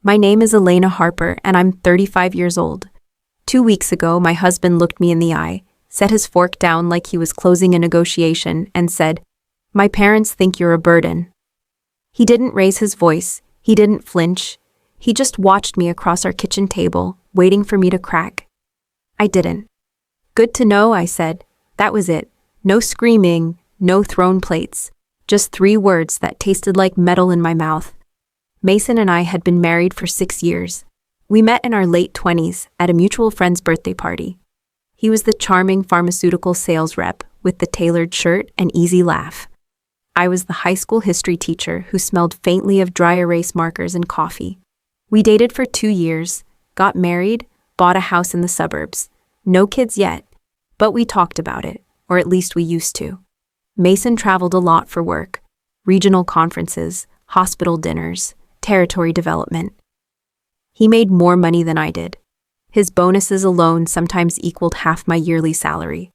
My name is Elena Harper, and I'm 35 years old. 2 weeks ago, my husband looked me in the eye, set his fork down like he was closing a negotiation, and said, "My parents think you're a burden." He didn't raise his voice, he didn't flinch, he just watched me across our kitchen table, waiting for me to crack. I didn't. "Good to know," I said. That was it. No screaming, no thrown plates. Just 3 words that tasted like metal in my mouth. Mason and I had been married for 6 years. We met in our late 20s at a mutual friend's birthday party. He was the charming pharmaceutical sales rep with the tailored shirt and easy laugh. I was the high school history teacher who smelled faintly of dry erase markers and coffee. We dated for 2 years, got married, bought a house in the suburbs. No kids yet, but we talked about it, or at least we used to. Mason traveled a lot for work, regional conferences, hospital dinners, territory development. He made more money than I did. His bonuses alone sometimes equaled half my yearly salary.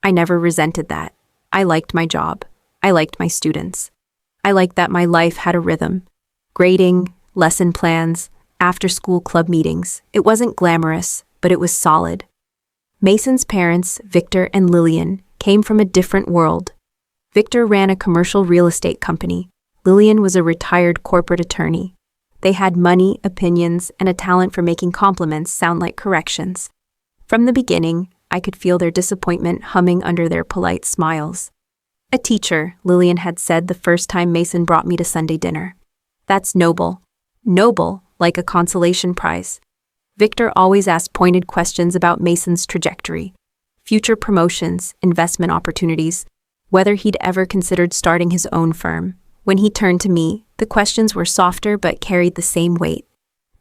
I never resented that. I liked my job. I liked my students. I liked that my life had a rhythm. Grading, lesson plans, after-school club meetings. It wasn't glamorous, but it was solid. Mason's parents, Victor and Lillian, came from a different world. Victor ran a commercial real estate company. Lillian was a retired corporate attorney. They had money, opinions, and a talent for making compliments sound like corrections. From the beginning, I could feel their disappointment humming under their polite smiles. "A teacher," Lillian had said the first time Mason brought me to Sunday dinner. "That's noble." Noble, like a consolation prize. Victor always asked pointed questions about Mason's trajectory, future promotions, investment opportunities, whether he'd ever considered starting his own firm. When he turned to me, the questions were softer but carried the same weight.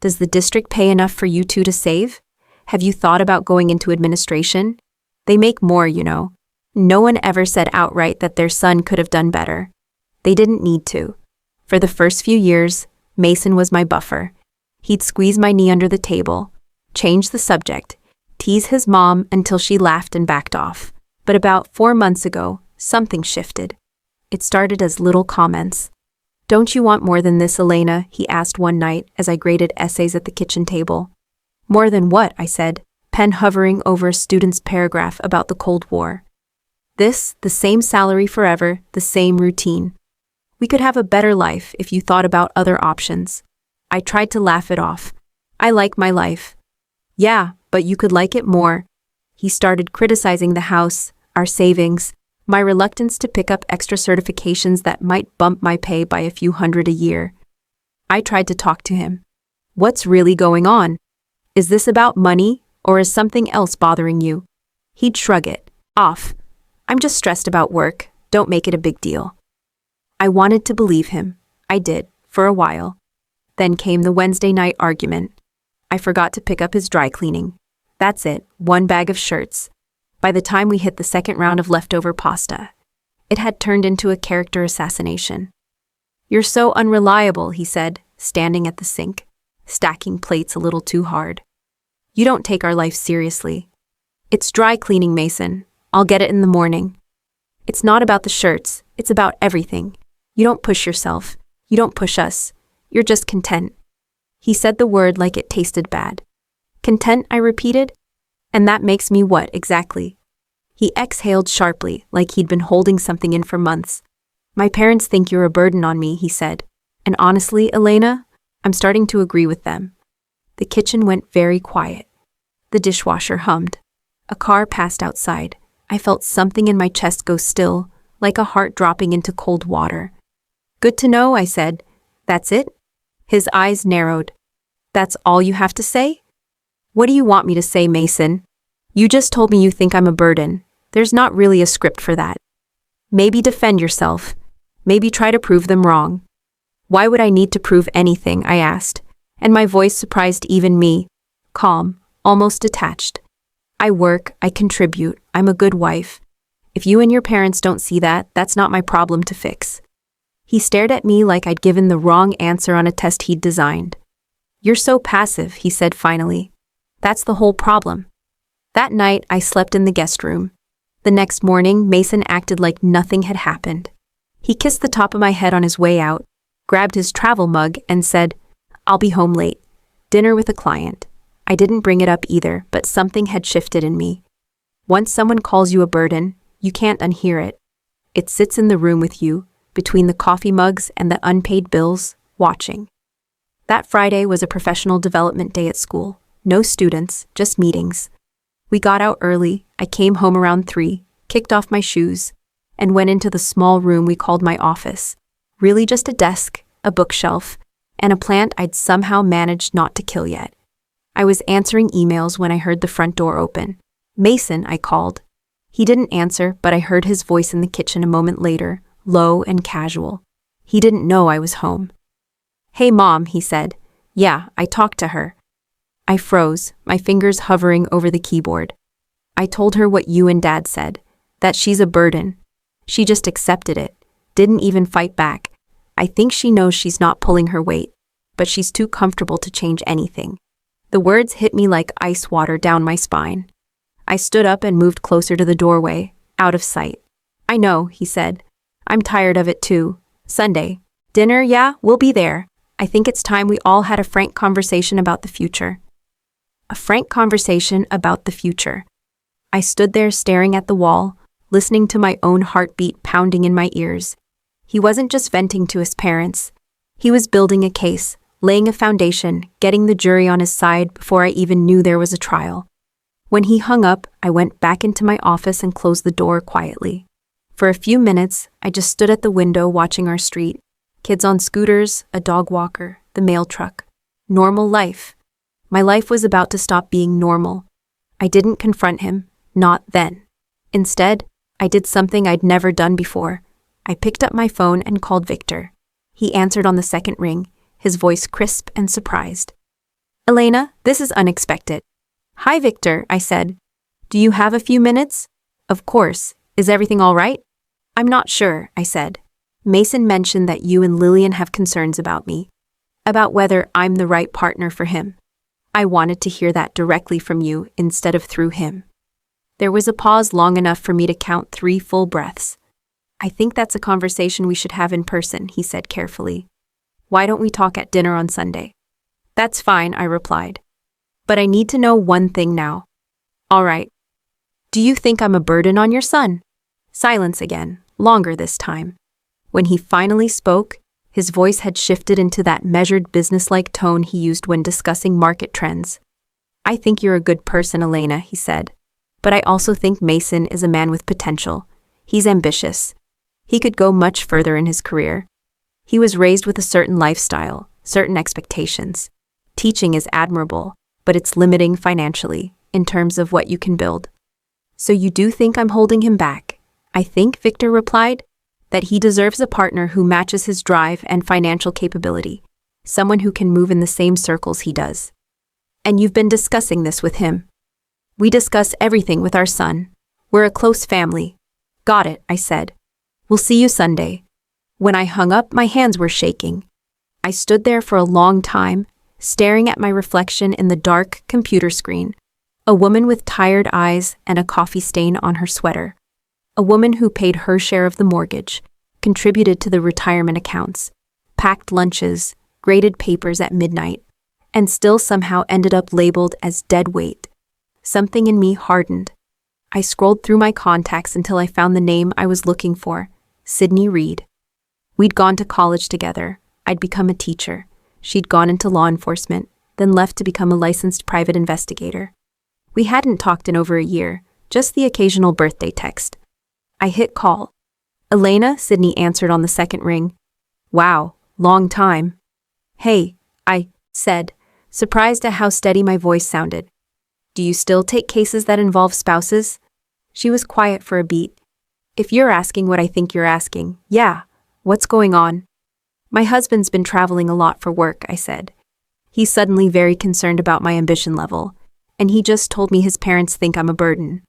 "Does the district pay enough for you two to save? Have you thought about going into administration? They make more, you know." No one ever said outright that their son could have done better. They didn't need to. For the first few years, Mason was my buffer. He'd squeeze my knee under the table, change the subject, tease his mom until she laughed and backed off. But about 4 months ago, something shifted. It started as little comments. "Don't you want more than this, Elena?" he asked one night as I graded essays at the kitchen table. "More than what?" I said, pen hovering over a student's paragraph about the Cold War. "This, the same salary forever, the same routine. We could have a better life if you thought about other options." I tried to laugh it off. "I like my life." "Yeah, but you could like it more." He started criticizing the house, our savings, my reluctance to pick up extra certifications that might bump my pay by a few hundred a year. I tried to talk to him. "What's really going on? Is this about money, or is something else bothering you?" He'd shrug it off. "I'm just stressed about work, don't make it a big deal." I wanted to believe him. I did, for a while. Then came the Wednesday night argument. I forgot to pick up his dry cleaning. That's it, 1 bag of shirts. By the time we hit the second round of leftover pasta, it had turned into a character assassination. "You're so unreliable," he said, standing at the sink, stacking plates a little too hard. "You don't take our life seriously." "It's dry cleaning, Mason. I'll get it in the morning." "It's not about the shirts, it's about everything. You don't push yourself. You don't push us. You're just content." He said the word like it tasted bad. "Content," I repeated. "And that makes me what, exactly?" He exhaled sharply, like he'd been holding something in for months. "My parents think you're a burden on me," he said. "And honestly, Elena, I'm starting to agree with them." The kitchen went very quiet. The dishwasher hummed. A car passed outside. I felt something in my chest go still, like a heart dropping into cold water. "Good to know," I said. "That's it?" His eyes narrowed. "That's all you have to say?" "What do you want me to say, Mason? You just told me you think I'm a burden. There's not really a script for that. Maybe defend yourself. Maybe try to prove them wrong." "Why would I need to prove anything?" I asked, and my voice surprised even me. Calm, almost detached. "I work, I contribute, I'm a good wife. If you and your parents don't see that, that's not my problem to fix." He stared at me like I'd given the wrong answer on a test he'd designed. "You're so passive," he said finally. "That's the whole problem." That night, I slept in the guest room. The next morning, Mason acted like nothing had happened. He kissed the top of my head on his way out, grabbed his travel mug, and said, "I'll be home late." Dinner with a client. I didn't bring it up either, but something had shifted in me. Once someone calls you a burden, you can't unhear it. It sits in the room with you, between the coffee mugs and the unpaid bills, watching. That Friday was a professional development day at school. No students, just meetings. We got out early. I came home around 3, kicked off my shoes, and went into the small room we called my office. Really just a desk, a bookshelf, and a plant I'd somehow managed not to kill yet. I was answering emails when I heard the front door open. Mason, I called. He didn't answer, but I heard his voice in the kitchen a moment later, low and casual. He didn't know I was home. "Hey, Mom," he said. "Yeah, I talked to her." I froze, my fingers hovering over the keyboard. "I told her what you and Dad said, that she's a burden. She just accepted it, didn't even fight back. I think she knows she's not pulling her weight, but she's too comfortable to change anything." The words hit me like ice water down my spine. I stood up and moved closer to the doorway, out of sight. "I know," he said. "I'm tired of it too. Sunday. Dinner, yeah, we'll be there. I think it's time we all had a frank conversation about the future." A frank conversation about the future. I stood there staring at the wall, listening to my own heartbeat pounding in my ears. He wasn't just venting to his parents. He was building a case, laying a foundation, getting the jury on his side before I even knew there was a trial. When he hung up, I went back into my office and closed the door quietly. For a few minutes, I just stood at the window watching our street. Kids on scooters, a dog walker, the mail truck. Normal life. My life was about to stop being normal. I didn't confront him, not then. Instead, I did something I'd never done before. I picked up my phone and called Victor. He answered on the second ring, his voice crisp and surprised. "Elena, this is unexpected." "Hi, Victor," I said. "Do you have a few minutes?" "Of course. Is everything all right?" "I'm not sure," I said. "Mason mentioned that you and Lillian have concerns about me, about whether I'm the right partner for him. I wanted to hear that directly from you instead of through him." There was a pause long enough for me to count 3 full breaths. "I think that's a conversation we should have in person," he said carefully. "Why don't we talk at dinner on Sunday?" "That's fine," I replied. "But I need to know one thing now." "All right. Do you think I'm a burden on your son?" Silence again, longer this time. When he finally spoke, his voice had shifted into that measured businesslike tone he used when discussing market trends. "I think you're a good person, Elena," he said. "But I also think Mason is a man with potential. He's ambitious. He could go much further in his career. He was raised with a certain lifestyle, certain expectations. Teaching is admirable, but it's limiting financially, in terms of what you can build." "So you do think I'm holding him back?" "I think," Victor replied, "that he deserves a partner who matches his drive and financial capability, someone who can move in the same circles he does." "And you've been discussing this with him?" "We discuss everything with our son. We're a close family." "Got it," I said. "We'll see you Sunday." When I hung up, my hands were shaking. I stood there for a long time, staring at my reflection in the dark computer screen. A woman with tired eyes and a coffee stain on her sweater. A woman who paid her share of the mortgage, contributed to the retirement accounts, packed lunches, graded papers at midnight, and still somehow ended up labeled as dead weight. Something in me hardened. I scrolled through my contacts until I found the name I was looking for, Sydney Reed. We'd gone to college together. I'd become a teacher. She'd gone into law enforcement, then left to become a licensed private investigator. We hadn't talked in over a year, just the occasional birthday text. I hit call. "Elena," Sydney answered on the second ring. "Wow, long time." "Hey," I said, surprised at how steady my voice sounded. "Do you still take cases that involve spouses?" She was quiet for a beat. "If you're asking what I think you're asking, yeah. What's going on?" "My husband's been traveling a lot for work," I said. "He's suddenly very concerned about my ambition level, and he just told me his parents think I'm a burden."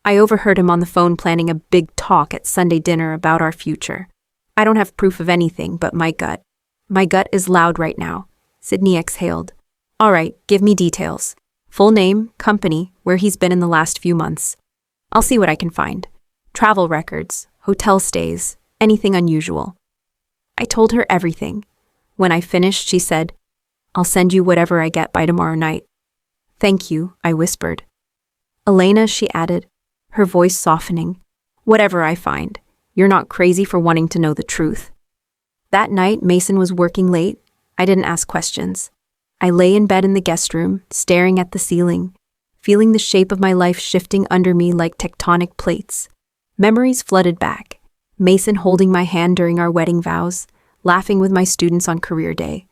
I overheard him on the phone planning a big talk at Sunday dinner about our future. I don't have proof of anything but my gut. My gut is loud right now. Sydney exhaled. "All right, give me details. Full name, company, where he's been in the last few months. I'll see what I can find. Travel records, hotel stays, anything unusual." I told her everything. When I finished, she said, I'll send you whatever I get by tomorrow night. Thank you, I whispered. Elena, she added, her voice softening. Whatever I find, you're not crazy for wanting to know the truth. That night, Mason was working late. I didn't ask questions. I lay in bed in the guest room, staring at the ceiling, feeling the shape of my life shifting under me like tectonic plates. Memories flooded back. Mason holding my hand during our wedding vows, laughing with my students on career day.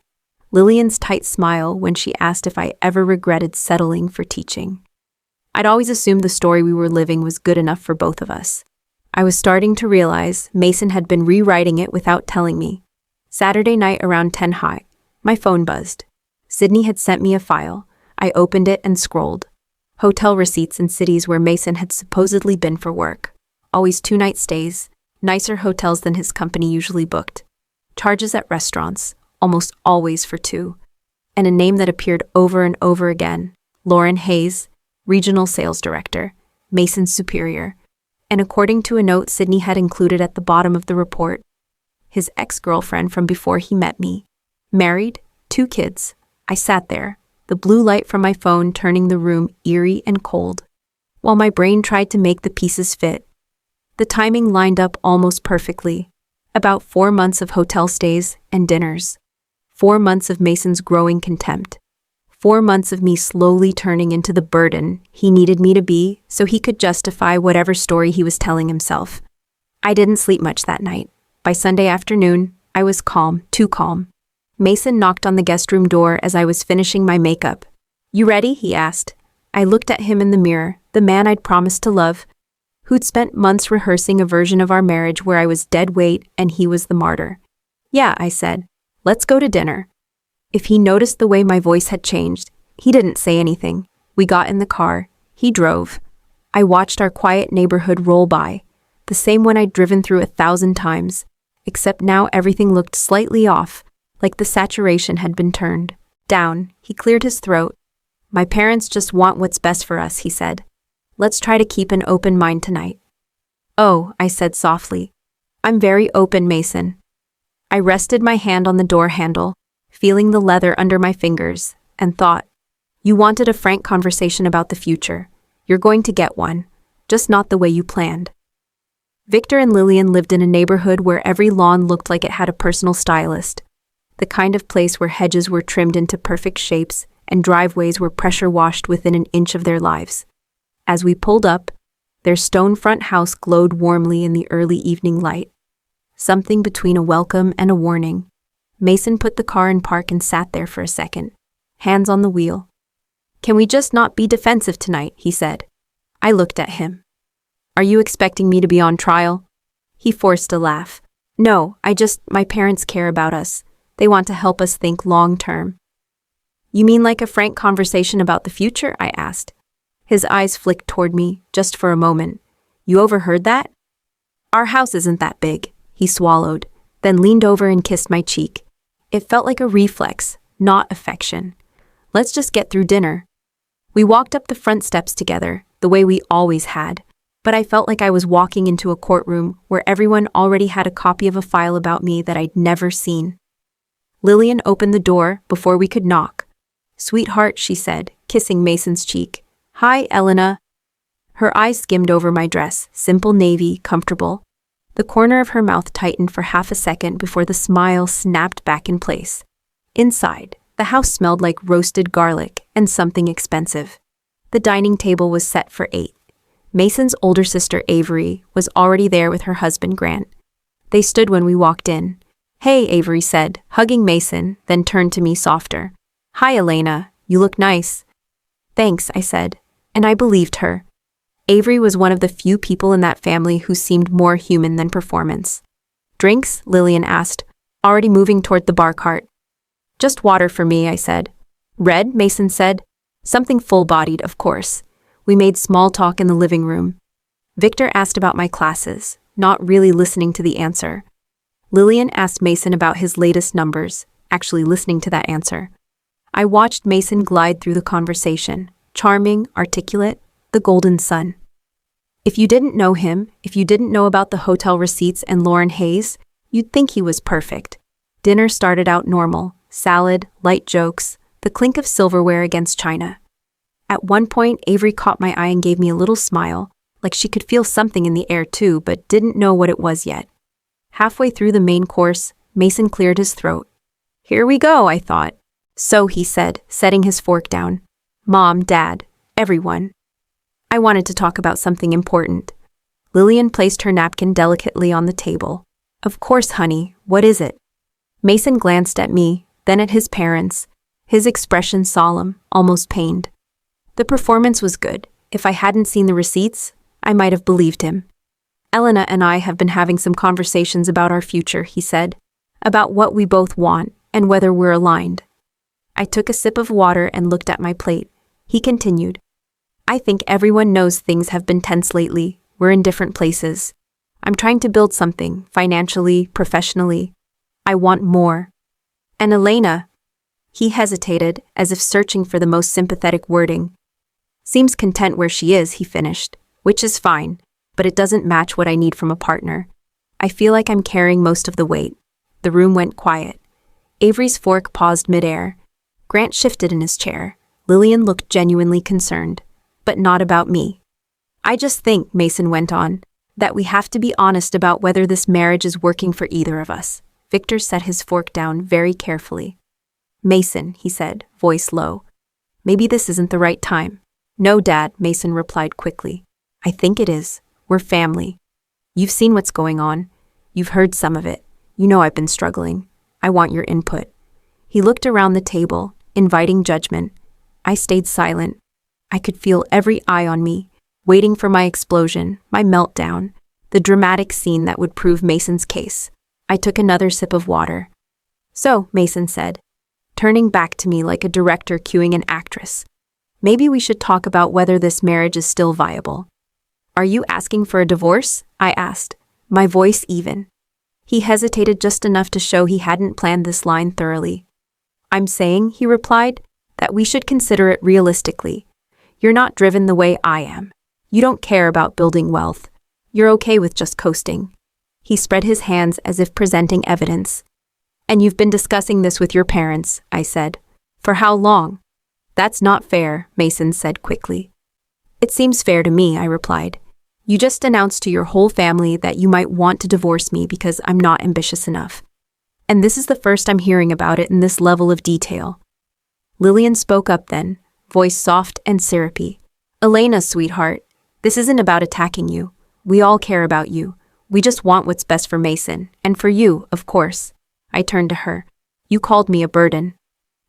Lillian's tight smile when she asked if I ever regretted settling for teaching. I'd always assumed the story we were living was good enough for both of us. I was starting to realize Mason had been rewriting it without telling me. Saturday night around 10 high, my phone buzzed. Sydney had sent me a file. I opened it and scrolled. Hotel receipts in cities where Mason had supposedly been for work. Always 2-night stays, nicer hotels than his company usually booked. Charges at restaurants, almost always for 2. And a name that appeared over and over again, Lauren Hayes, Regional Sales Director, Mason's superior. And according to a note Sydney had included at the bottom of the report, his ex-girlfriend from before he met me. Married, 2 kids. I sat there, the blue light from my phone turning the room eerie and cold, while my brain tried to make the pieces fit. The timing lined up almost perfectly. About 4 months of hotel stays and dinners. 4 months of Mason's growing contempt. 4 months of me slowly turning into the burden he needed me to be so he could justify whatever story he was telling himself. I didn't sleep much that night. By Sunday afternoon, I was calm, too calm. Mason knocked on the guest room door as I was finishing my makeup. You ready? He asked. I looked at him in the mirror, the man I'd promised to love, who'd spent months rehearsing a version of our marriage where I was dead weight and he was the martyr. Yeah, I said. Let's go to dinner. If he noticed the way my voice had changed, he didn't say anything. We got in the car. He drove. I watched our quiet neighborhood roll by, the same one I'd driven through 1,000 times, except now everything looked slightly off, like the saturation had been turned down. He cleared his throat. My parents just want what's best for us, he said. Let's try to keep an open mind tonight. Oh, I said softly. I'm very open, Mason. I rested my hand on the door handle, feeling the leather under my fingers, and thought, you wanted a frank conversation about the future. You're going to get one, just not the way you planned. Victor and Lillian lived in a neighborhood where every lawn looked like it had a personal stylist, the kind of place where hedges were trimmed into perfect shapes and driveways were pressure washed within an inch of their lives. As we pulled up, their stone front house glowed warmly in the early evening light. Something between a welcome and a warning. Mason put the car in park and sat there for a second, hands on the wheel. Can we just not be defensive tonight, he said. I looked at him. Are you expecting me to be on trial? He forced a laugh. No, my parents care about us. They want to help us think long term. You mean like a frank conversation about the future? I asked. His eyes flicked toward me, just for a moment. You overheard that? Our house isn't that big, he swallowed, then leaned over and kissed my cheek. It felt like a reflex, not affection. Let's just get through dinner. We walked up the front steps together, the way we always had, but I felt like I was walking into a courtroom where everyone already had a copy of a file about me that I'd never seen. Lillian opened the door before we could knock. Sweetheart, she said, kissing Mason's cheek. Hi, Elena. Her eyes skimmed over my dress, simple navy, comfortable. The corner of her mouth tightened for half a second before the smile snapped back in place. Inside, the house smelled like roasted garlic and something expensive. The dining table was set for 8. Mason's older sister, Avery, was already there with her husband, Grant. They stood when we walked in. Hey, Avery said, hugging Mason, then turned to me softer. Hi, Elena. You look nice. Thanks, I said, and I believed her. Avery was one of the few people in that family who seemed more human than performance. Drinks? Lillian asked, already moving toward the bar cart. Just water for me, I said. Red? Mason said. Something full-bodied, of course. We made small talk in the living room. Victor asked about my classes, not really listening to the answer. Lillian asked Mason about his latest numbers, actually listening to that answer. I watched Mason glide through the conversation, charming, articulate, the golden sun. If you didn't know him, if you didn't know about the hotel receipts and Lauren Hayes, you'd think he was perfect. Dinner started out normal, salad, light jokes, the clink of silverware against china. At one point, Avery caught my eye and gave me a little smile, like she could feel something in the air too, but didn't know what it was yet. Halfway through the main course, Mason cleared his throat. "Here we go," I thought. "So," he said, setting his fork down. "Mom, Dad, everyone. I wanted to talk about something important." Lillian placed her napkin delicately on the table. "Of course, honey, what is it?" Mason glanced at me, then at his parents, his expression solemn, almost pained. The performance was good. If I hadn't seen the receipts, I might have believed him. "Elena and I have been having some conversations about our future," he said, "about what we both want and whether we're aligned." I took a sip of water and looked at my plate. He continued, "I think everyone knows things have been tense lately. We're in different places. I'm trying to build something, financially, professionally. I want more. And Elena," he hesitated, as if searching for the most sympathetic wording, "seems content where she is," he finished, "which is fine, but it doesn't match what I need from a partner. I feel like I'm carrying most of the weight." The room went quiet. Avery's fork paused midair. Grant shifted in his chair. Lillian looked genuinely concerned. "But not about me. I just think," Mason went on, "that we have to be honest about whether this marriage is working for either of us." Victor set his fork down very carefully. "Mason," he said, voice low, "maybe this isn't the right time." "No, Dad," Mason replied quickly. "I think it is. We're family. You've seen what's going on. You've heard some of it. You know I've been struggling. I want your input." He looked around the table, inviting judgment. I stayed silent. I could feel every eye on me, waiting for my explosion, my meltdown, the dramatic scene that would prove Mason's case. I took another sip of water. "So," Mason said, turning back to me like a director cueing an actress, "maybe we should talk about whether this marriage is still viable." "Are you asking for a divorce?" I asked, my voice even. He hesitated just enough to show he hadn't planned this line thoroughly. "I'm saying," he replied, "that we should consider it realistically. You're not driven the way I am. You don't care about building wealth. You're okay with just coasting." He spread his hands as if presenting evidence. "And you've been discussing this with your parents," I said. "For how long?" "That's not fair," Mason said quickly. "It seems fair to me," I replied. "You just announced to your whole family that you might want to divorce me because I'm not ambitious enough. And this is the first I'm hearing about it in this level of detail." Lillian spoke up then, voice soft and syrupy. "Elena, sweetheart, this isn't about attacking you. We all care about you. We just want what's best for Mason, and for you, of course." I turned to her. "You called me a burden."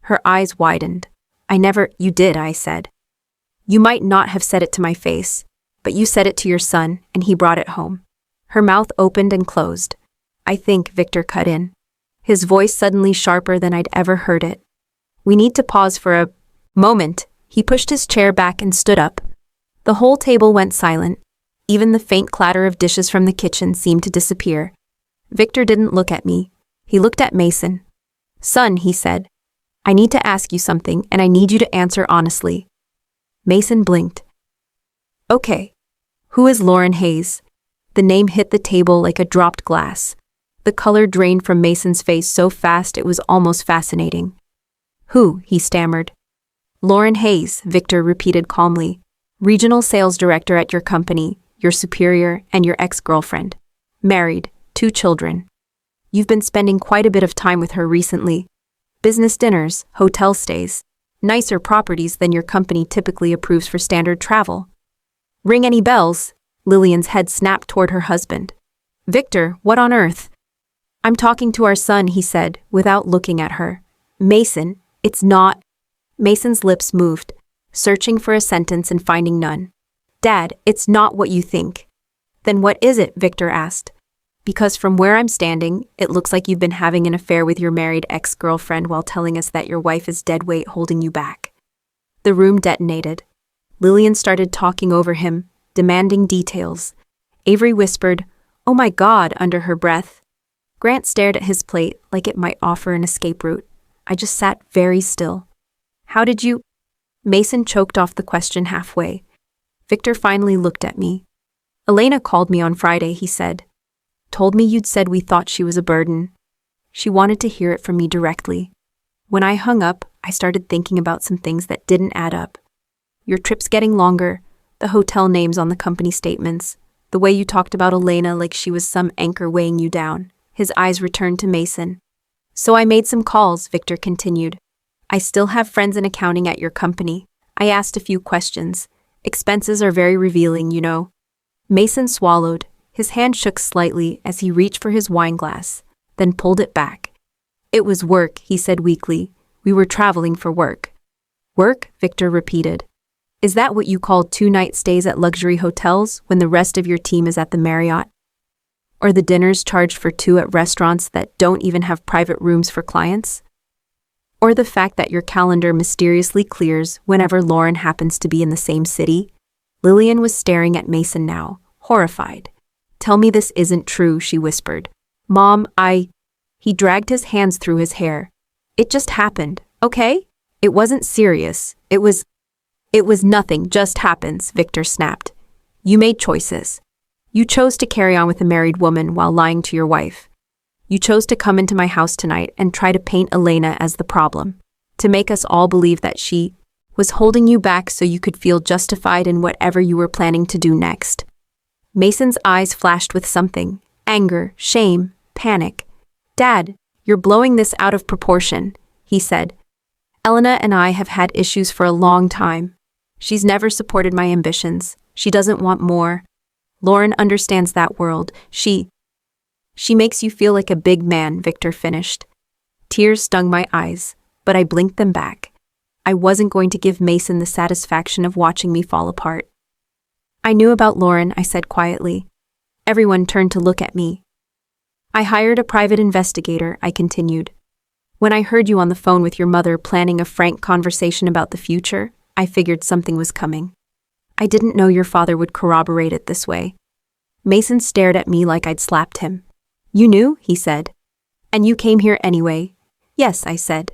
Her eyes widened. You did," I said. "You might not have said it to my face, but you said it to your son, and he brought it home." Her mouth opened and closed. "I think," Victor cut in, his voice suddenly sharper than I'd ever heard it. "We need to pause for a moment." He pushed his chair back and stood up. The whole table went silent. Even the faint clatter of dishes from the kitchen seemed to disappear. Victor didn't look at me. He looked at Mason. "Son," he said, "I need to ask you something, and I need you to answer honestly." Mason blinked. "Okay. Who is Lauren Hayes?" The name hit the table like a dropped glass. The color drained from Mason's face so fast it was almost fascinating. "Who?" he stammered. "Lauren Hayes," Victor repeated calmly. "Regional sales director at your company, your superior, and your ex-girlfriend. Married, 2 children. You've been spending quite a bit of time with her recently. Business dinners, hotel stays, nicer properties than your company typically approves for standard travel. Ring any bells?" Lillian's head snapped toward her husband. "Victor, what on earth?" "I'm talking to our son," he said, without looking at her. "Mason, it's not..." Mason's lips moved, searching for a sentence and finding none. "Dad, it's not what you think." "Then what is it?" Victor asked. "Because from where I'm standing, it looks like you've been having an affair with your married ex-girlfriend while telling us that your wife is dead weight holding you back." The room detonated. Lillian started talking over him, demanding details. Avery whispered, "Oh my God," under her breath. Grant stared at his plate like it might offer an escape route. I just sat very still. "How did you..." Mason choked off the question halfway. Victor finally looked at me. "Elena called me on Friday," he said. "Told me you'd said we thought she was a burden. She wanted to hear it from me directly." When I hung up, I started thinking about some things that didn't add up. Your trip's getting longer, the hotel names on the company statements, the way you talked about Elena like she was some anchor weighing you down. His eyes returned to Mason. So I made some calls, Victor continued. I still have friends in accounting at your company. I asked a few questions. Expenses are very revealing, you know. Mason swallowed. His hand shook slightly as he reached for his wine glass, then pulled it back. It was work, he said weakly. We were traveling for work. Work? Victor repeated. Is that what you call 2-night stays at luxury hotels when the rest of your team is at the Marriott? Or the dinners charged for 2 at restaurants that don't even have private rooms for clients? Or the fact that your calendar mysteriously clears whenever Lauren happens to be in the same city? Lillian was staring at Mason now, horrified. Tell me this isn't true, she whispered. Mom, He dragged his hands through his hair. It just happened, okay? It wasn't serious. It was nothing, just happens, Victor snapped. You made choices. You chose to carry on with a married woman while lying to your wife. You chose to come into my house tonight and try to paint Elena as the problem, to make us all believe that she was holding you back so you could feel justified in whatever you were planning to do next. Mason's eyes flashed with something, anger, shame, panic. Dad, you're blowing this out of proportion, he said. Elena and I have had issues for a long time. She's never supported my ambitions. She doesn't want more. Lauren understands that world. She makes you feel like a big man, Victor finished. Tears stung my eyes, but I blinked them back. I wasn't going to give Mason the satisfaction of watching me fall apart. I knew about Lauren, I said quietly. Everyone turned to look at me. I hired a private investigator, I continued. When I heard you on the phone with your mother planning a frank conversation about the future, I figured something was coming. I didn't know your father would corroborate it this way. Mason stared at me like I'd slapped him. You knew, he said. And you came here anyway. Yes, I said.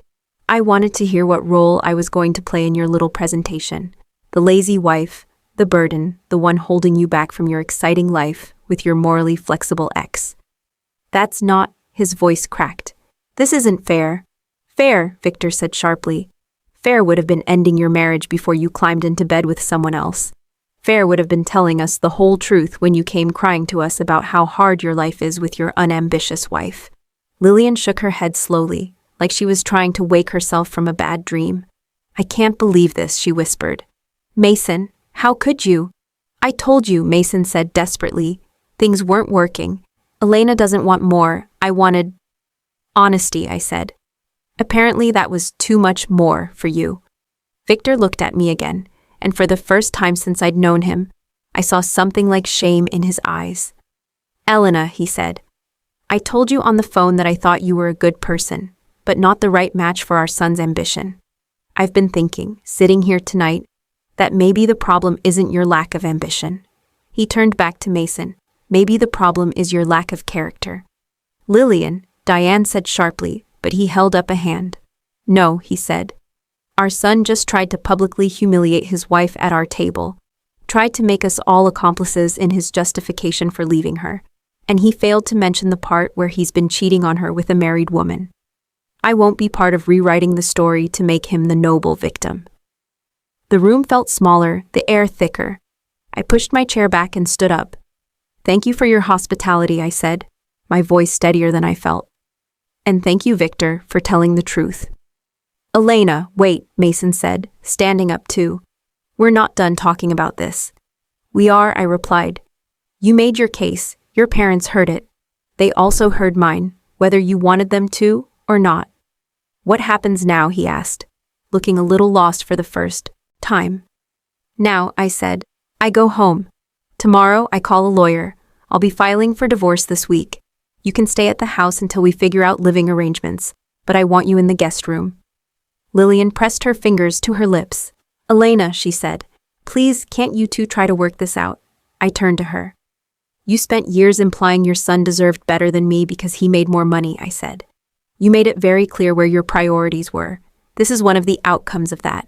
I wanted to hear what role I was going to play in your little presentation. The lazy wife, the burden, the one holding you back from your exciting life with your morally flexible ex. That's not, his voice cracked. This isn't fair. Fair, Victor said sharply. Fair would have been ending your marriage before you climbed into bed with someone else. Fair would have been telling us the whole truth when you came crying to us about how hard your life is with your unambitious wife. Lillian shook her head slowly, like she was trying to wake herself from a bad dream. I can't believe this, she whispered. Mason, how could you? I told you, Mason said desperately. Things weren't working. Elena doesn't want more. I wanted honesty, I said. Apparently that was too much more for you. Victor looked at me again, and for the first time since I'd known him, I saw something like shame in his eyes. Elena, he said, I told you on the phone that I thought you were a good person, but not the right match for our son's ambition. I've been thinking, sitting here tonight, that maybe the problem isn't your lack of ambition. He turned back to Mason. Maybe the problem is your lack of character. Lillian, Diane said sharply, but he held up a hand. No, he said. Our son just tried to publicly humiliate his wife at our table, tried to make us all accomplices in his justification for leaving her, and he failed to mention the part where he's been cheating on her with a married woman. I won't be part of rewriting the story to make him the noble victim. The room felt smaller, the air thicker. I pushed my chair back and stood up. Thank you for your hospitality, I said, my voice steadier than I felt. And thank you, Victor, for telling the truth. Elena, wait, Mason said, standing up too. We're not done talking about this. We are, I replied. You made your case, your parents heard it. They also heard mine, whether you wanted them to or not. What happens now, he asked, looking a little lost for the first time. Now, I said, I go home. Tomorrow, I call a lawyer. I'll be filing for divorce this week. You can stay at the house until we figure out living arrangements, but I want you in the guest room. Lillian pressed her fingers to her lips. Elena, she said, please, can't you two try to work this out? I turned to her. You spent years implying your son deserved better than me because he made more money, I said. You made it very clear where your priorities were. This is one of the outcomes of that.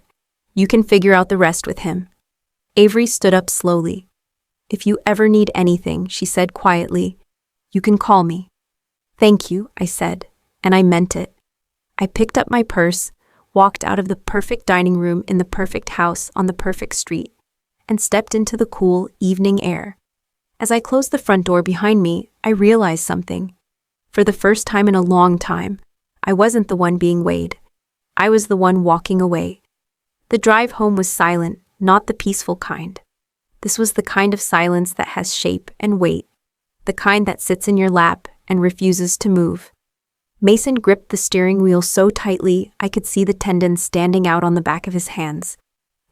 You can figure out the rest with him. Avery stood up slowly. If you ever need anything, she said quietly, you can call me. Thank you, I said, and I meant it. I picked up my purse, walked out of the perfect dining room in the perfect house on the perfect street, and stepped into the cool evening air. As I closed the front door behind me, I realized something. For the first time in a long time, I wasn't the one being weighed. I was the one walking away. The drive home was silent, not the peaceful kind. This was the kind of silence that has shape and weight, the kind that sits in your lap and refuses to move. Mason gripped the steering wheel so tightly I could see the tendons standing out on the back of his hands.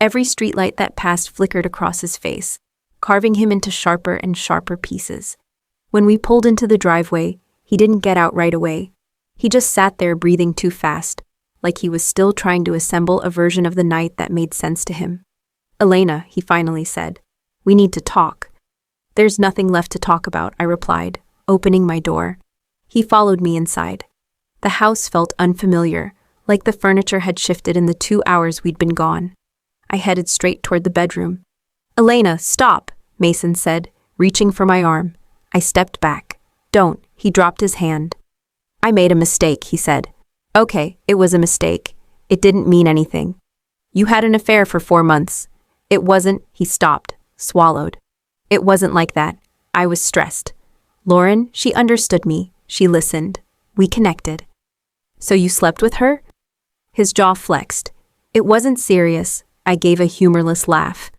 Every streetlight that passed flickered across his face, carving him into sharper and sharper pieces. When we pulled into the driveway, he didn't get out right away. He just sat there breathing too fast, like he was still trying to assemble a version of the night that made sense to him. "Elena," he finally said, "we need to talk." "There's nothing left to talk about," I replied, opening my door. He followed me inside. The house felt unfamiliar, like the furniture had shifted in the 2 hours we'd been gone. I headed straight toward the bedroom. "Elena, stop," Mason said, reaching for my arm. I stepped back. "Don't," he dropped his hand. "I made a mistake," he said. "Okay, it was a mistake. It didn't mean anything. You had an affair for 4 months. It wasn't," he stopped, swallowed. "It wasn't like that. I was stressed." Lauren, she understood me. She listened. We connected. "So you slept with her?" His jaw flexed. "It wasn't serious." I gave a humorless laugh.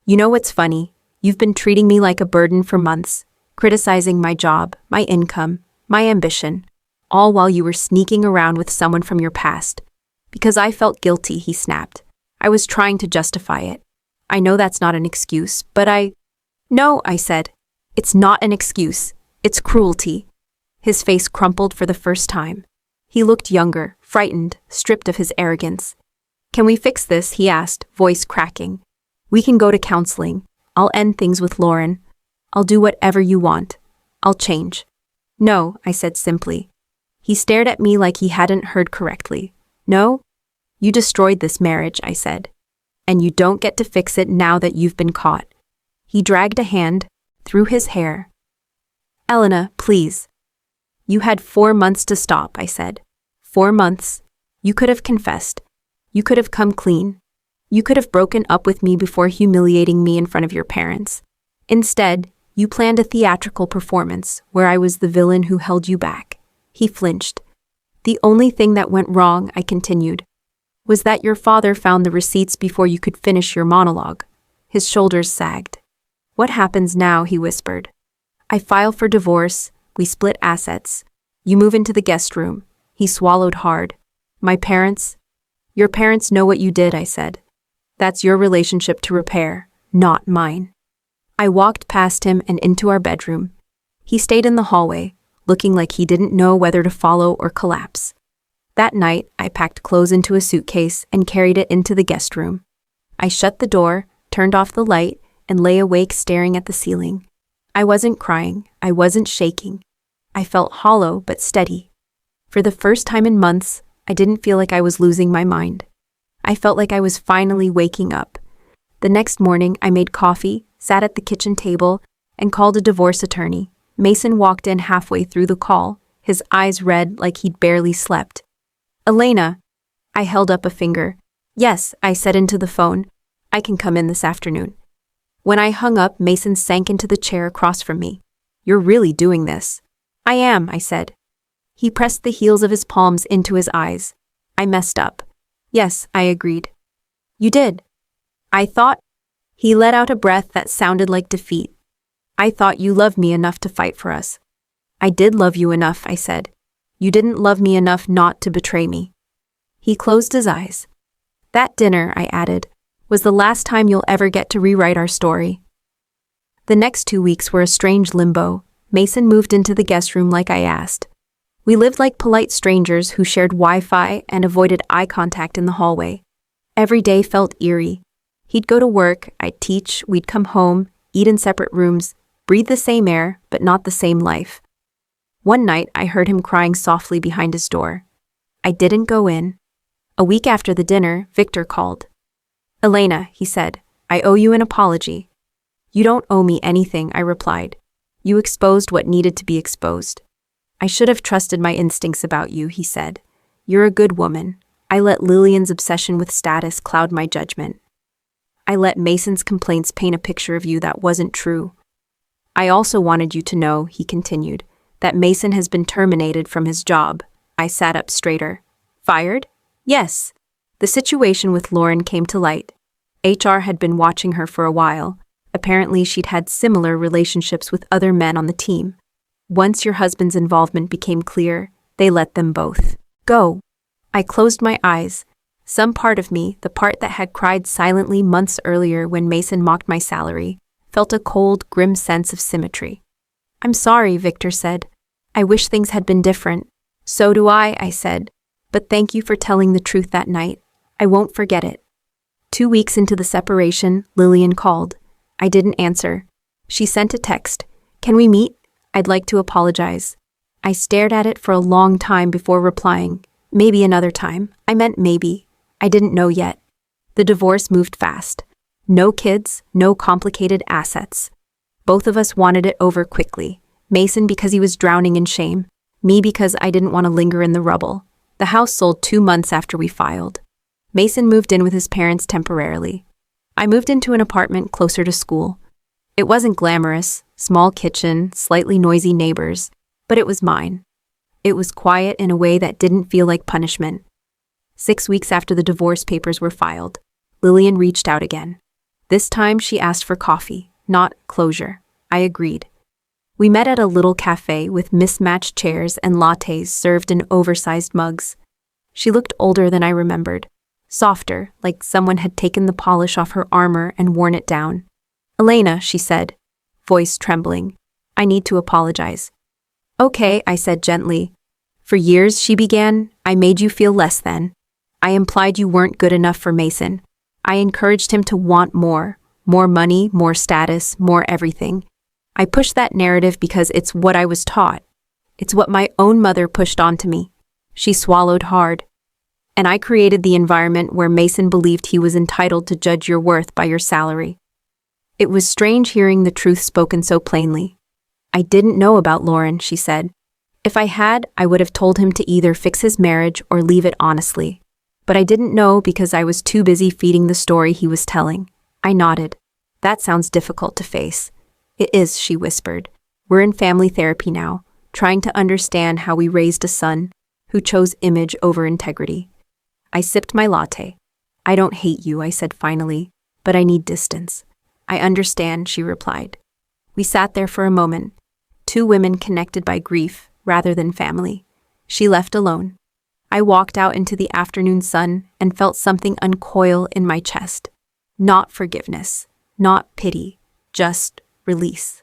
"You know what's funny? You've been treating me like a burden for months, criticizing my job, my income, my ambition, all while you were sneaking around with someone from your past. Because I felt guilty," he snapped. "I was trying to justify it. I know that's not an excuse, but No," I said. "It's not an excuse. It's cruelty." His face crumpled for the first time. He looked younger, frightened, stripped of his arrogance. "Can we fix this?" he asked, voice cracking. "We can go to counseling. I'll end things with Lauren. I'll do whatever you want. I'll change." "No," I said simply. He stared at me like he hadn't heard correctly. "No? You destroyed this marriage," I said. "And you don't get to fix it now that you've been caught." He dragged a hand through his hair. "Elena, please." "You had 4 months to stop," I said. 4 months. You could have confessed. You could have come clean. You could have broken up with me before humiliating me in front of your parents. Instead, you planned a theatrical performance where I was the villain who held you back. He flinched. "The only thing that went wrong," I continued, "was that your father found the receipts before you could finish your monologue." His shoulders sagged. "What happens now?" he whispered. "I file for divorce. We split assets. You move into the guest room." He swallowed hard. "My parents?" "Your parents know what you did," I said. "That's your relationship to repair, not mine." I walked past him and into our bedroom. He stayed in the hallway, looking like he didn't know whether to follow or collapse. That night, I packed clothes into a suitcase and carried it into the guest room. I shut the door, turned off the light, and lay awake staring at the ceiling. I wasn't crying. I wasn't shaking. I felt hollow but steady. For the first time in months, I didn't feel like I was losing my mind. I felt like I was finally waking up. The next morning, I made coffee, sat at the kitchen table, and called a divorce attorney. Mason walked in halfway through the call, his eyes red like he'd barely slept. "Elena." I held up a finger. "Yes," I said into the phone. "I can come in this afternoon." When I hung up, Mason sank into the chair across from me. "You're really doing this." "I am," I said. He pressed the heels of his palms into his eyes. "I messed up." "Yes," I agreed. "You did." "I thought..." He let out a breath that sounded like defeat. "I thought you loved me enough to fight for us." "I did love you enough," I said. "You didn't love me enough not to betray me." He closed his eyes. "That dinner," I added, "was the last time you'll ever get to rewrite our story." The next 2 weeks were a strange limbo. Mason moved into the guest room like I asked. We lived like polite strangers who shared Wi-Fi and avoided eye contact in the hallway. Every day felt eerie. He'd go to work, I'd teach, we'd come home, eat in separate rooms, breathe the same air, but not the same life. One night, I heard him crying softly behind his door. I didn't go in. A week after the dinner, Victor called. "Elena," he said, "I owe you an apology." "You don't owe me anything," I replied. "You exposed what needed to be exposed." "I should have trusted my instincts about you," he said. You're a good woman. I let Lillian's obsession with status cloud my judgment. I let Mason's complaints paint a picture of you that wasn't true. I also wanted you to know, he continued, that Mason has been terminated from his job. I sat up straighter. Fired? Yes. The situation with Lauren came to light. HR had been watching her for a while. Apparently, she'd had similar relationships with other men on the team. Once your husband's involvement became clear, they let them both go. I closed my eyes. Some part of me, the part that had cried silently months earlier when Mason mocked my salary, felt a cold, grim sense of symmetry. I'm sorry, Victor said. I wish things had been different. So do I said. But thank you for telling the truth that night. I won't forget it. 2 weeks into the separation, Lillian called. I didn't answer. She sent a text. Can we meet? I'd like to apologize. I stared at it for a long time before replying. Maybe another time. I meant maybe. I didn't know yet. The divorce moved fast. No kids, no complicated assets. Both of us wanted it over quickly. Mason because he was drowning in shame. Me because I didn't want to linger in the rubble. The house sold 2 months after we filed. Mason moved in with his parents temporarily. I moved into an apartment closer to school. It wasn't glamorous, small kitchen, slightly noisy neighbors, but it was mine. It was quiet in a way that didn't feel like punishment. 6 weeks after the divorce papers were filed, Lillian reached out again. This time she asked for coffee, not closure. I agreed. We met at a little cafe with mismatched chairs and lattes served in oversized mugs. She looked older than I remembered. Softer, like someone had taken the polish off her armor and worn it down. Elena, she said, voice trembling. I need to apologize. Okay, I said gently. For years, she began, I made you feel less than. I implied you weren't good enough for Mason. I encouraged him to want more money, more status, more everything. I pushed that narrative because it's what I was taught. It's what my own mother pushed onto me. She swallowed hard. And I created the environment where Mason believed he was entitled to judge your worth by your salary. It was strange hearing the truth spoken so plainly. I didn't know about Lauren, she said. If I had, I would have told him to either fix his marriage or leave it honestly. But I didn't know because I was too busy feeding the story he was telling. I nodded. That sounds difficult to face. It is, she whispered. We're in family therapy now, trying to understand how we raised a son who chose image over integrity. I sipped my latte. I don't hate you, I said finally, but I need distance. I understand, she replied. We sat there for a moment, 2 women connected by grief rather than family. She left alone. I walked out into the afternoon sun and felt something uncoil in my chest. Not forgiveness, not pity, just release.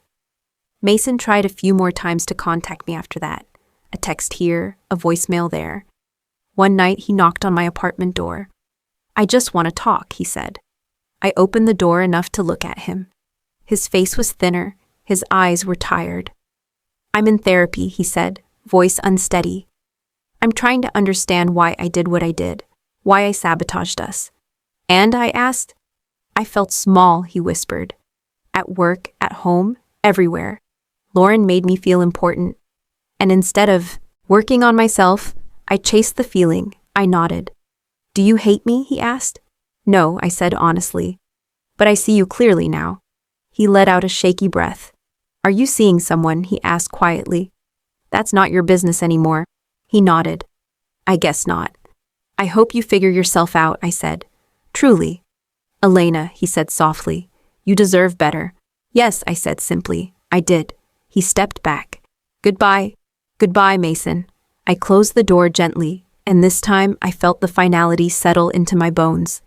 Mason tried a few more times to contact me after that. A text here, a voicemail there. One night he knocked on my apartment door. I just want to talk, he said. I opened the door enough to look at him. His face was thinner, his eyes were tired. I'm in therapy, he said, voice unsteady. I'm trying to understand why I did what I did, why I sabotaged us. And I asked. I felt small, he whispered. At work, at home, everywhere. Lauren made me feel important. And instead of working on myself, I chased the feeling. I nodded. Do you hate me? He asked. No, I said honestly. But I see you clearly now. He let out a shaky breath. Are you seeing someone? He asked quietly. That's not your business anymore. He nodded. I guess not. I hope you figure yourself out, I said. Truly. Elena, he said softly. You deserve better. Yes, I said simply. I did. He stepped back. Goodbye. Goodbye, Mason. I closed the door gently, and this time I felt the finality settle into my bones.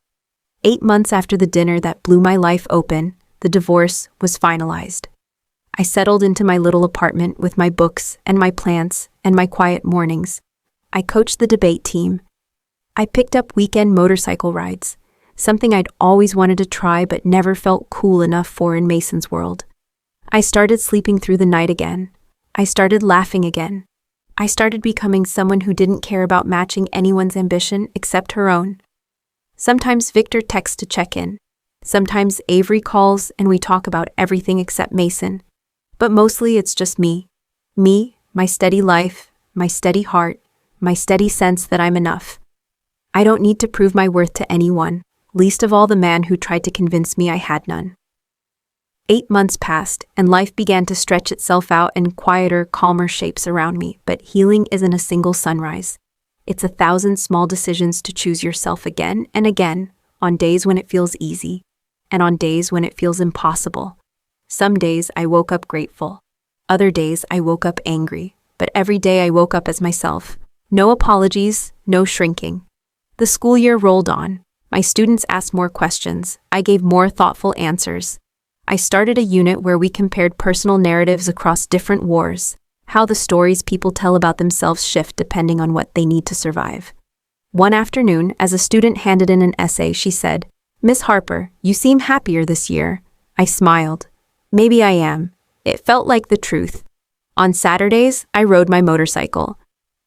8 months after the dinner that blew my life open, the divorce was finalized. I settled into my little apartment with my books and my plants and my quiet mornings. I coached the debate team. I picked up weekend motorcycle rides, something I'd always wanted to try but never felt cool enough for in Mason's world. I started sleeping through the night again. I started laughing again. I started becoming someone who didn't care about matching anyone's ambition except her own. Sometimes Victor texts to check in. Sometimes Avery calls and we talk about everything except Mason. But mostly it's just me. Me, my steady life, my steady heart, my steady sense that I'm enough. I don't need to prove my worth to anyone, least of all the man who tried to convince me I had none. 8 months passed, and life began to stretch itself out in quieter, calmer shapes around me, but healing isn't a single sunrise. It's 1,000 small decisions to choose yourself again and again, on days when it feels easy, and on days when it feels impossible. Some days I woke up grateful. Other days I woke up angry, but every day I woke up as myself. No apologies, no shrinking. The school year rolled on. My students asked more questions. I gave more thoughtful answers. I started a unit where we compared personal narratives across different wars, how the stories people tell about themselves shift depending on what they need to survive. One afternoon, as a student handed in an essay, she said, "Miss Harper, you seem happier this year." I smiled. Maybe I am. It felt like the truth. On Saturdays, I rode my motorcycle.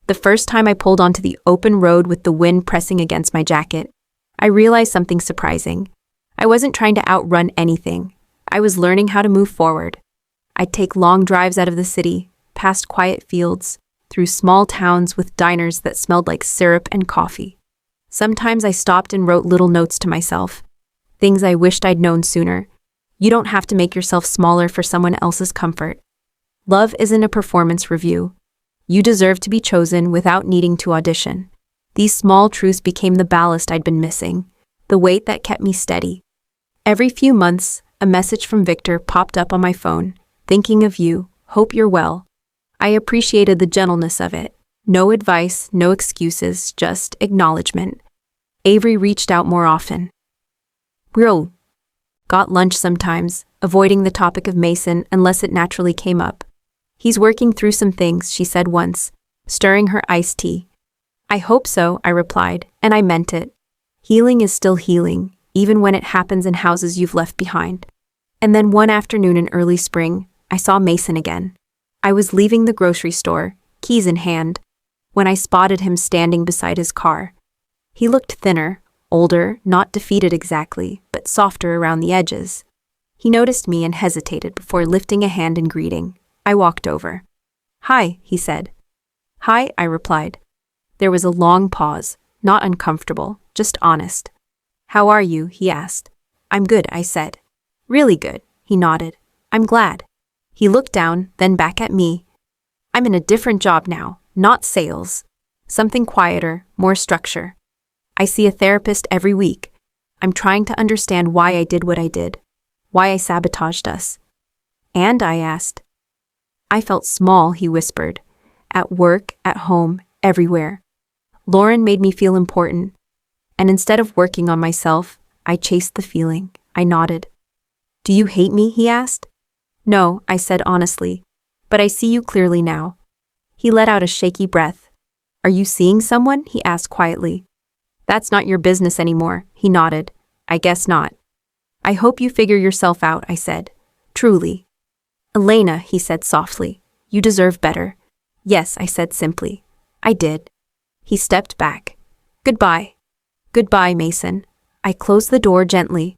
The first time I pulled onto the open road with the wind pressing against my jacket, I realized something surprising. I wasn't trying to outrun anything. I was learning how to move forward. I'd take long drives out of the city, past quiet fields, through small towns with diners that smelled like syrup and coffee. Sometimes I stopped and wrote little notes to myself, things I wished I'd known sooner. You don't have to make yourself smaller for someone else's comfort. Love isn't a performance review. You deserve to be chosen without needing to audition. These small truths became the ballast I'd been missing, the weight that kept me steady. Every few months, a message from Victor popped up on my phone. "Thinking of you, hope you're well." I appreciated the gentleness of it. No advice, no excuses, just acknowledgement. Avery reached out more often. "We'll got lunch sometimes, avoiding the topic of Mason unless it naturally came up. "He's working through some things," she said once, stirring her iced tea. "I hope so," I replied, and I meant it. Healing is still healing, even when it happens in houses you've left behind. And then one afternoon in early spring, I saw Mason again. I was leaving the grocery store, keys in hand, when I spotted him standing beside his car. He looked thinner, older, not defeated exactly, but softer around the edges. He noticed me and hesitated before lifting a hand in greeting. I walked over. "Hi," he said. "Hi," I replied. There was a long pause, not uncomfortable, just honest. "How are you?" he asked. "I'm good," I said. "Really good," he nodded. "I'm glad." He looked down, then back at me. "I'm in a different job now, not sales. Something quieter, more structure. I see a therapist every week. I'm trying to understand why I did what I did, why I sabotaged us." "And?" I asked. "I felt small," he whispered. "At work, at home, everywhere. Lauren made me feel important. And instead of working on myself, I chased the feeling." I nodded. "Do you hate me?" he asked. "No," I said honestly. "But I see you clearly now." He let out a shaky breath. "Are you seeing someone?" he asked quietly. "That's not your business anymore," he nodded. "I guess not." "I hope you figure yourself out," I said. "Truly." "Elena," he said softly, "you deserve better." "Yes," I said simply. "I did." He stepped back. "Goodbye." "Goodbye, Mason." I closed the door gently,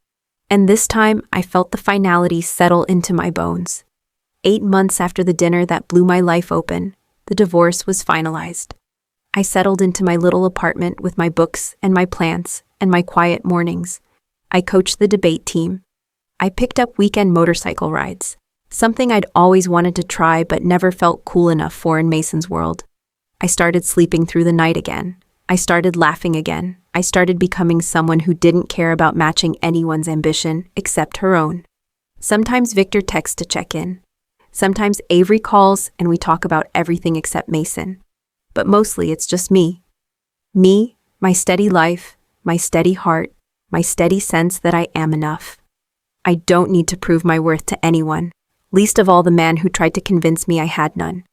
and this time I felt the finality settle into my bones. 8 months after the dinner that blew my life open, the divorce was finalized. I settled into my little apartment with my books and my plants and my quiet mornings. I coached the debate team. I picked up weekend motorcycle rides, something I'd always wanted to try but never felt cool enough for in Mason's world. I started sleeping through the night again. I started laughing again. I started becoming someone who didn't care about matching anyone's ambition except her own. Sometimes Victor texts to check in. Sometimes Avery calls and we talk about everything except Mason. But mostly it's just me. Me, my steady life, my steady heart, my steady sense that I am enough. I don't need to prove my worth to anyone, least of all the man who tried to convince me I had none.